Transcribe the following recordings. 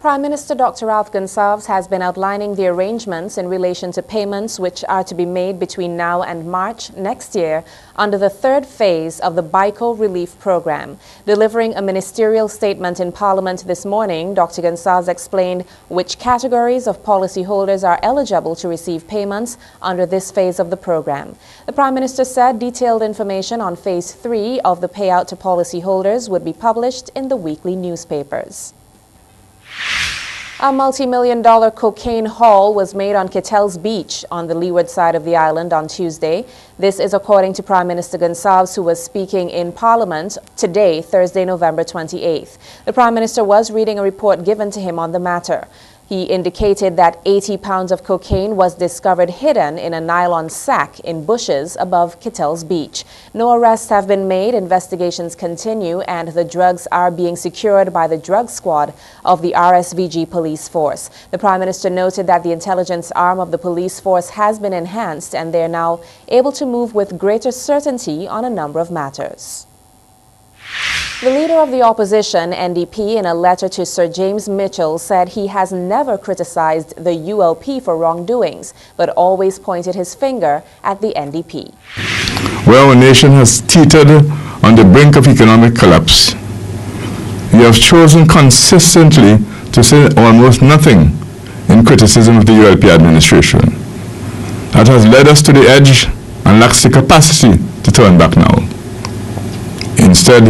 Prime Minister Dr. Ralph Gonsalves has been outlining the arrangements in relation to payments which are to be made between now and March next year under the third phase of the BICO relief program. Delivering a ministerial statement in Parliament this morning, Dr. Gonsalves explained which categories of policyholders are eligible to receive payments under this phase of the program. The Prime Minister said detailed information on phase 3 of the payout to policyholders would be published in the weekly newspapers. A multi-million-dollar cocaine haul was made on Kittel's Beach on the leeward side of the island on Tuesday. This is according to Prime Minister Gonsalves, who was speaking in Parliament today, Thursday, November 28th. The Prime Minister was reading a report given to him on the matter. He indicated that 80 pounds of cocaine was discovered hidden in a nylon sack in bushes above Kittel's Beach. No arrests have been made, investigations continue, and the drugs are being secured by the drug squad of the RSVG police force. The Prime Minister noted that the intelligence arm of the police force has been enhanced and they are now able to move with greater certainty on a number of matters. The leader of the opposition, NDP, in a letter to Sir James Mitchell, said he has never criticized the ULP for wrongdoings, but always pointed his finger at the NDP. Well, our nation has teetered on the brink of economic collapse. You have chosen consistently to say almost nothing in criticism of the ULP administration. That has led us to the edge and lacks the capacity to turn back now. Instead,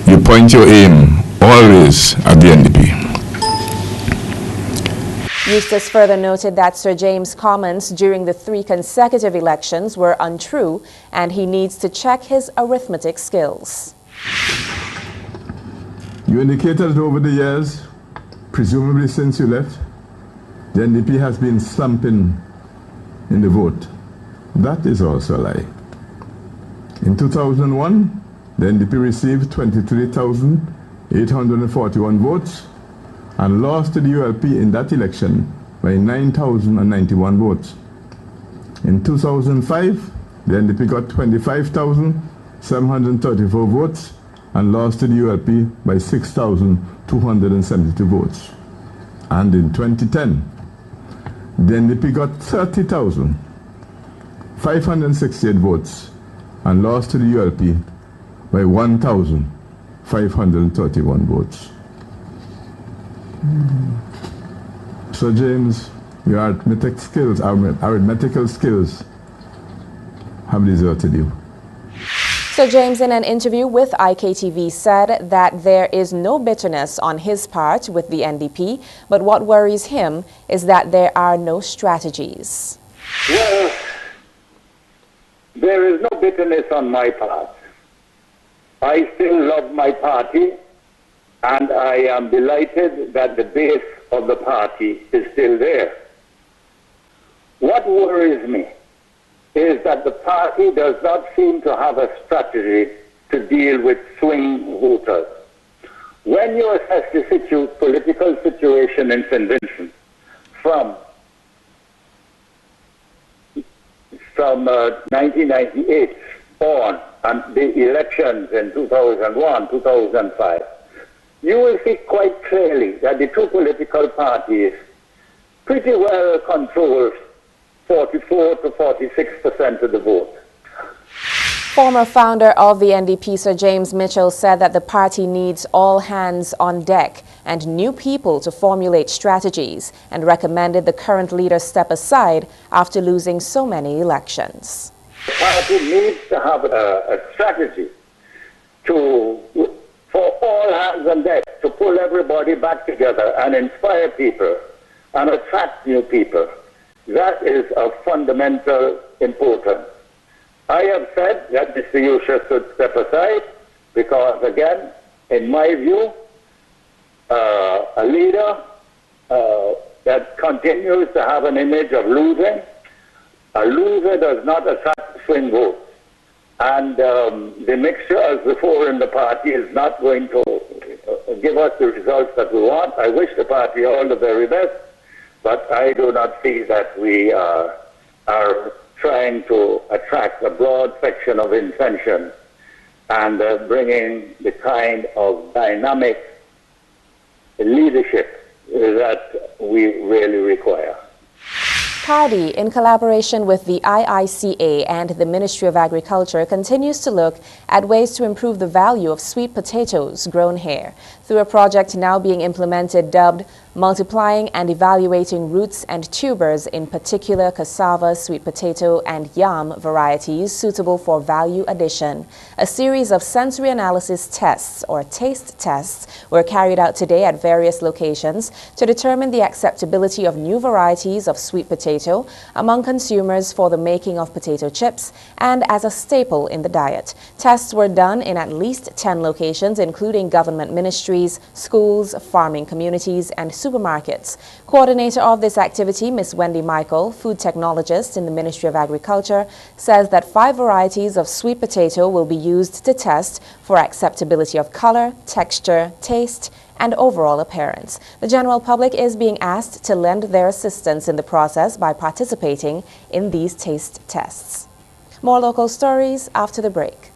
you point your aim always at the NDP. Eustace further noted that Sir James' comments during the 3 consecutive elections were untrue and he needs to check his arithmetic skills. You indicated that over the years, presumably since you left, the NDP has been slumping in the vote. That is also a lie. In 2001, the NDP received 23,841 votes and lost to the ULP in that election by 9,091 votes. In 2005, the NDP got 25,734 votes and lost to the ULP by 6,272 votes. And in 2010, the NDP got 30,568 votes and lost to the ULP by 1,531 votes. So James, your arithmetical skills have deserted you. Sir James, in an interview with IKtv, said that there is no bitterness on his part with the NDP, but what worries him is that there are no strategies. Well, there is no bitterness on my part. I still love my party, and I am delighted that the base of the party is still there. What worries me is that the party does not seem to have a strategy to deal with swing voters. When you assess the political situation in St. Vincent from 1998 on, and the elections in 2001, 2005, you will see quite clearly that the two political parties pretty well control 44 to 46% of the vote. Former founder of the NDP, Sir James Mitchell, said that the party needs all hands on deck and new people to formulate strategies, and recommended the current leader step aside after losing so many elections. The party needs to have a strategy for all hands on deck, to pull everybody back together and inspire people and attract new people. That is of fundamental importance. I have said that Mr. Yusha should step aside because, again, in my view, a leader that continues to have an image of losing, a loser does not attract swing votes. And the mixture as before in the party is not going to give us the results that we want. I wish the party all the very best, but I do not see that we are trying to attract a broad section of intention and bringing the kind of dynamic leadership that we really require. CARDI, in collaboration with the IICA and the Ministry of Agriculture, continues to look at ways to improve the value of sweet potatoes grown here through a project now being implemented dubbed Multiplying and Evaluating Roots and Tubers, in particular cassava, sweet potato and yam varieties suitable for value addition. A series of sensory analysis tests or taste tests were carried out today at various locations to determine the acceptability of new varieties of sweet potato among consumers for the making of potato chips and as a staple in the diet. Tests were done in at least 10 locations, including government ministries, schools, farming communities, and supermarkets. Coordinator of this activity, Ms. Wendy Michael, food technologist in the Ministry of Agriculture, says that 5 varieties of sweet potato will be used to test for acceptability of color, texture, taste, and overall appearance. The general public is being asked to lend their assistance in the process by participating in these taste tests. More local stories after the break.